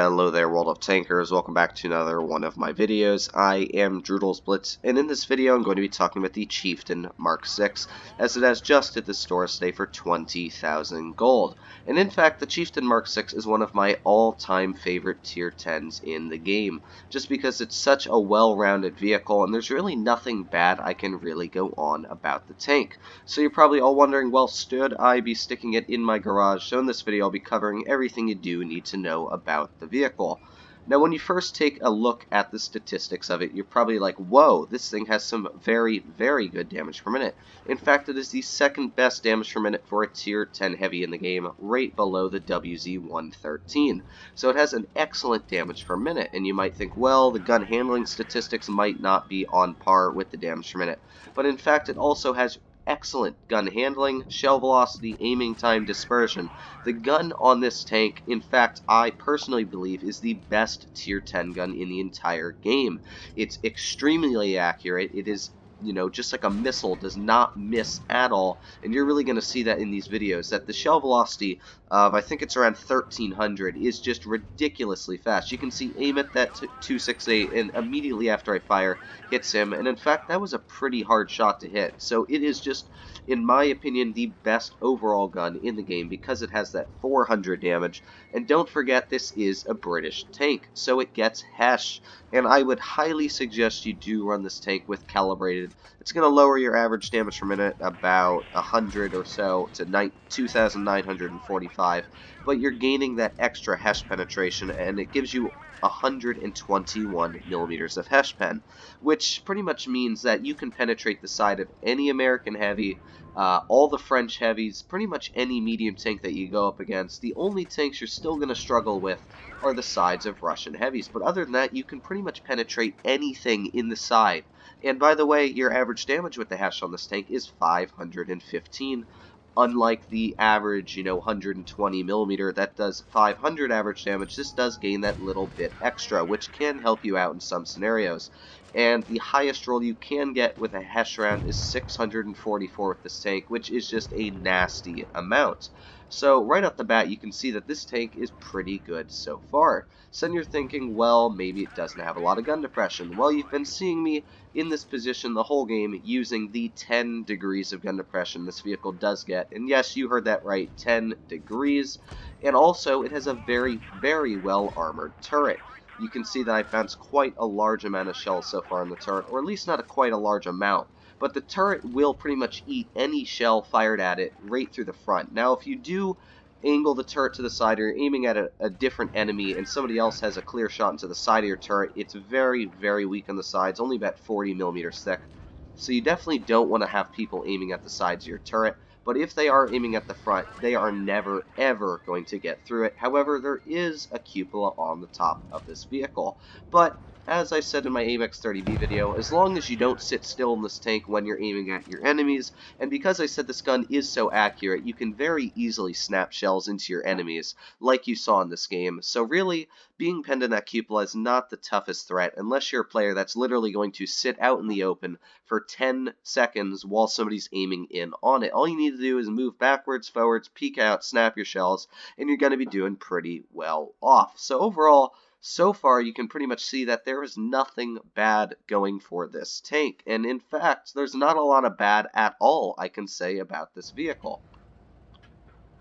Hello there, world of tankers. Welcome back to another one of my videos. I am Droodle's Blitz, and in this video I'm going to be talking about the Chieftain Mk6, as it has just hit the store today for 20,000 gold. And in fact, the Chieftain Mk6 is one of my all-time favorite tier 10s in the game, just because it's such a well-rounded vehicle, and there's really nothing bad I can really go on about the tank. So you're probably all wondering, well, should I be sticking it in my garage? So in this video I'll be covering everything you do need to know about the vehicle. Now, when you first take a look at the statistics of it, you're probably like, whoa, this thing has some very, very good damage per minute. In fact, it is the second best damage per minute for a tier 10 heavy in the game, right below the WZ-113. So it has an excellent damage per minute, and you might think, well, the gun handling statistics might not be on par with the damage per minute. But in fact, it also has excellent gun handling, shell velocity, aiming time, dispersion. The gun on this tank, in fact, I personally believe is the best tier 10 gun in the entire game. It's extremely accurate. It is, just like a missile, does not miss at all, and you're really going to see that in these videos, that the shell velocity of, I think it's around 1300, is just ridiculously fast. You can see aim at that 268, and immediately after I fire, hits him, and in fact, that was a pretty hard shot to hit. So it is just, in my opinion, the best overall gun in the game, because it has that 400 damage, and don't forget, this is a British tank, so it gets HESH, and I would highly suggest you do run this tank with calibrated. It's going to lower your average damage per minute about 100 or so to 2,945, but you're gaining that extra HESH penetration, and it gives you 121 millimeters of HESH pen, which pretty much means that you can penetrate the side of any American heavy, all the French heavies, pretty much any medium tank that you go up against. The only tanks you're still going to struggle with are the sides of Russian heavies, but other than that, you can pretty much penetrate anything in the side. And by the way, your average damage with the HESH on this tank is 515. Unlike the average, 120 millimeter that does 500 average damage, this does gain that little bit extra, which can help you out in some scenarios. And the highest roll you can get with a HESH round is 644 with this tank, which is just a nasty amount. So right off the bat, you can see that this tank is pretty good so far. So then you're thinking, well, maybe it doesn't have a lot of gun depression. Well, you've been seeing me in this position the whole game using the 10 degrees of gun depression this vehicle does get. And yes, you heard that right, 10 degrees. And also, it has a very, very well armored turret. You can see that I bounced quite a large amount of shells so far in the turret, or at least not quite a large amount. But the turret will pretty much eat any shell fired at it right through the front. Now, if you do angle the turret to the side, or you're aiming at a different enemy, and somebody else has a clear shot into the side of your turret, it's very, very weak on the sides, only about 40 millimeters thick. So you definitely don't want to have people aiming at the sides of your turret. But if they are aiming at the front, they are never, ever going to get through it. However, there is a cupola on the top of this vehicle. But as I said in my AMX30B video, as long as you don't sit still in this tank when you're aiming at your enemies, and because I said this gun is so accurate, you can very easily snap shells into your enemies, like you saw in this game. So really, being pinned in that cupola is not the toughest threat, unless you're a player that's literally going to sit out in the open for 10 seconds while somebody's aiming in on it. All you need to do is move backwards, forwards, peek out, snap your shells, and you're going to be doing pretty well off. So overall, so far, you can pretty much see that there is nothing bad going for this tank, and in fact, there's not a lot of bad at all I can say about this vehicle.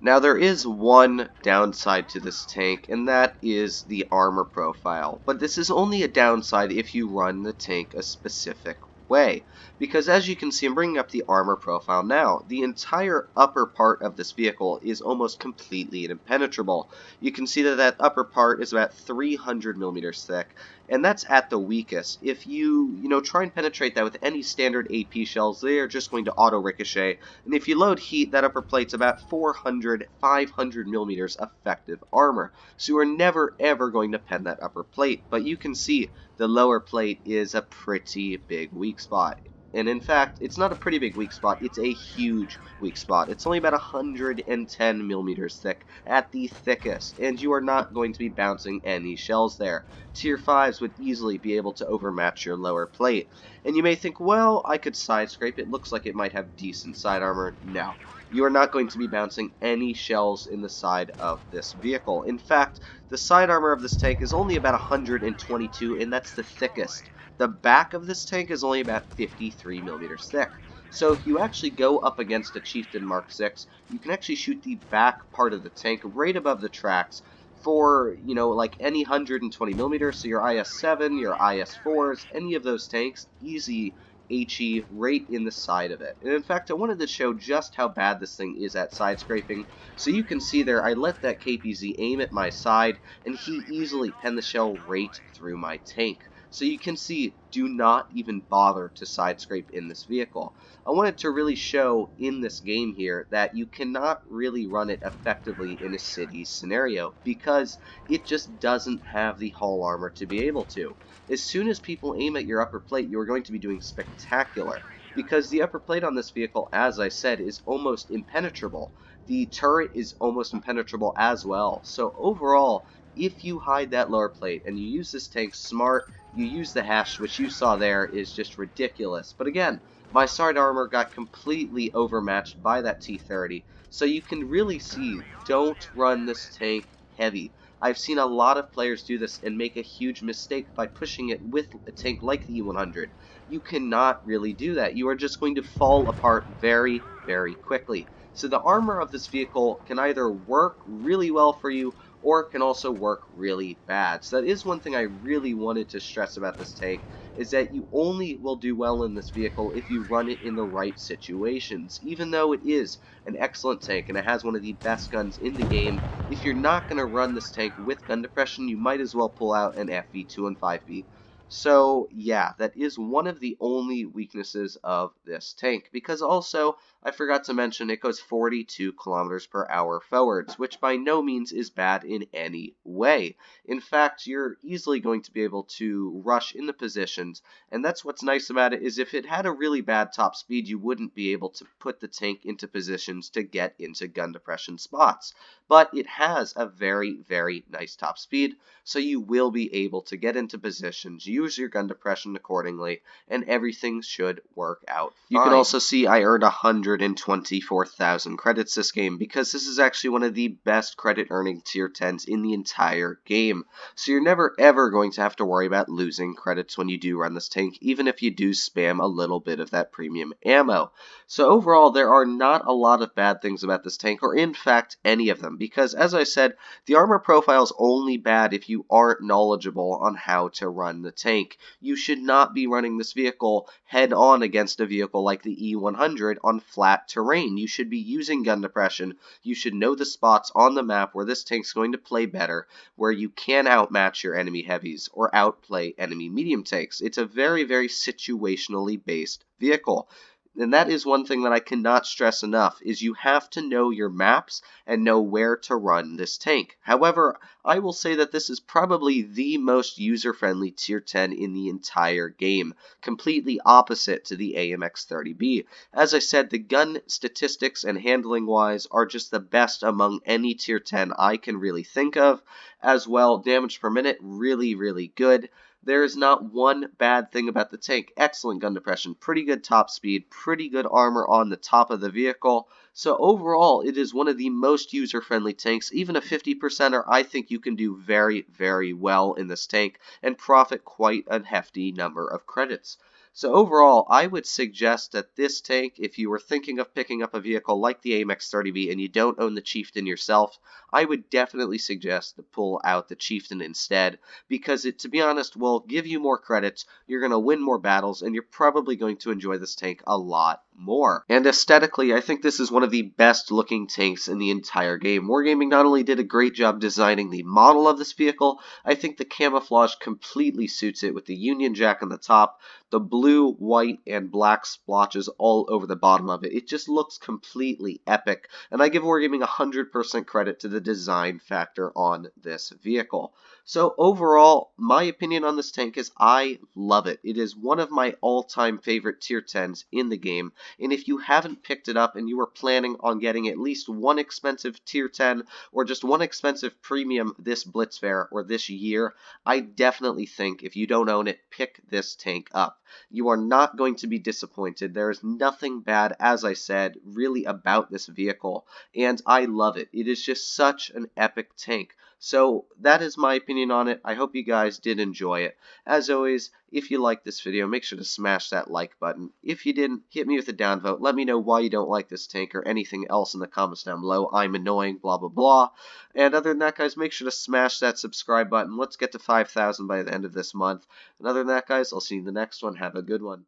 Now, there is one downside to this tank, and that is the armor profile, but this is only a downside if you run the tank a specific way, because as you can see, I'm bringing up the armor profile now. The entire upper part of this vehicle is almost completely impenetrable. You can see that that upper part is about 300 millimeters thick, and that's at the weakest. If you try and penetrate that with any standard AP shells, they are just going to auto ricochet, and if you load heat, that upper plate's about 400, 500 millimeters effective armor. So you are never ever going to pen that upper plate, but you can see the lower plate is a pretty big weak spot. And in fact, it's not a pretty big weak spot, it's a huge weak spot. It's only about 110 millimeters thick at the thickest, and you are not going to be bouncing any shells there. Tier 5s would easily be able to overmatch your lower plate. And you may think, well, I could side scrape, it looks like it might have decent side armor. No. You are not going to be bouncing any shells in the side of this vehicle. In fact, the side armor of this tank is only about 122, and that's the thickest. The back of this tank is only about 53 millimeters thick. So if you actually go up against a Chieftain Mk6, you can actually shoot the back part of the tank right above the tracks for, like any 120 millimeters. So your IS-7, your IS-4s, any of those tanks, easy HE right in the side of it. And in fact, I wanted to show just how bad this thing is at side scraping. So you can see there, I let that KPZ aim at my side, and he easily penned the shell right through my tank. So you can see, do not even bother to side scrape in this vehicle. I wanted to really show in this game here that you cannot really run it effectively in a city scenario because it just doesn't have the hull armor to be able to. As soon as people aim at your upper plate, you're going to be doing spectacular because the upper plate on this vehicle, as I said, is almost impenetrable. The turret is almost impenetrable as well. So overall, if you hide that lower plate and you use this tank smart, you use the hash, which you saw there is just ridiculous. But again, my side armor got completely overmatched by that T-30. So you can really see, don't run this tank heavy. I've seen a lot of players do this and make a huge mistake by pushing it with a tank like the E100. You cannot really do that. You are just going to fall apart very, very quickly. So the armor of this vehicle can either work really well for you or it can also work really bad. So that is one thing I really wanted to stress about this tank, is that you only will do well in this vehicle if you run it in the right situations. Even though it is an excellent tank and it has one of the best guns in the game, if you're not going to run this tank with gun depression, you might as well pull out an FV2 and 5B. So yeah, that is one of the only weaknesses of this tank, because also, I forgot to mention, it goes 42 kilometers per hour forwards, which by no means is bad in any way. In fact, you're easily going to be able to rush in the positions, and that's what's nice about it, is if it had a really bad top speed, you wouldn't be able to put the tank into positions to get into gun depression spots. But it has a very, very nice top speed, so you will be able to get into positions, use your gun depression accordingly, and everything should work out fine. You can also see I earned 124,000 credits this game, because this is actually one of the best credit earning tier 10s in the entire game. So you're never ever going to have to worry about losing credits when you do run this tank, even if you do spam a little bit of that premium ammo. So overall, there are not a lot of bad things about this tank, or in fact any of them, because as I said, the armor profile is only bad if you aren't knowledgeable on how to run the tank. You should not be running this vehicle head on against a vehicle like the E100 on flat terrain. You should be using gun depression. You should know the spots on the map where this tank's going to play better, where you can outmatch your enemy heavies or outplay enemy medium tanks. It's a very, very situationally based vehicle. And that is one thing that I cannot stress enough, is you have to know your maps and know where to run this tank. However, I will say that this is probably the most user-friendly tier 10 in the entire game, completely opposite to the AMX-30B. As I said, the gun statistics and handling-wise are just the best among any tier 10 I can really think of. As well, damage per minute, really, really good. There is not one bad thing about the tank. Excellent gun depression, pretty good top speed, pretty good armor on the top of the vehicle. So overall, it is one of the most user-friendly tanks. Even a 50%er, I think you can do very, very well in this tank and profit quite a hefty number of credits. So overall, I would suggest that this tank, if you were thinking of picking up a vehicle like the AMX-30B and you don't own the Chieftain yourself, I would definitely suggest to pull out the Chieftain instead, because it, to be honest, will give you more credits, you're going to win more battles, and you're probably going to enjoy this tank a lot more. And aesthetically, I think this is one of the best looking tanks in the entire game. Wargaming not only did a great job designing the model of this vehicle, I think the camouflage completely suits it with the Union Jack on the top, the blue, white, and black splotches all over the bottom of it. It just looks completely epic, and I give Wargaming 100% credit to the design factor on this vehicle. So overall, my opinion on this tank is I love it. It is one of my all-time favorite tier 10s in the game, and if you haven't picked it up and you are planning on getting at least one expensive tier 10 or just one expensive premium this Blitz fair or this year, I definitely think if you don't own it, pick this tank up. You are not going to be disappointed. There is nothing bad, as I said, really about this vehicle, and I love it. It is just such an epic tank. So that is my opinion on it. I hope you guys did enjoy it. As always, if you liked this video, make sure to smash that like button. If you didn't, hit me with a downvote. Let me know why you don't like this tank or anything else in the comments down below. I'm annoying, blah, blah, blah. And other than that, guys, make sure to smash that subscribe button. Let's get to 5,000 by the end of this month. And other than that, guys, I'll see you in the next one. Have a good one.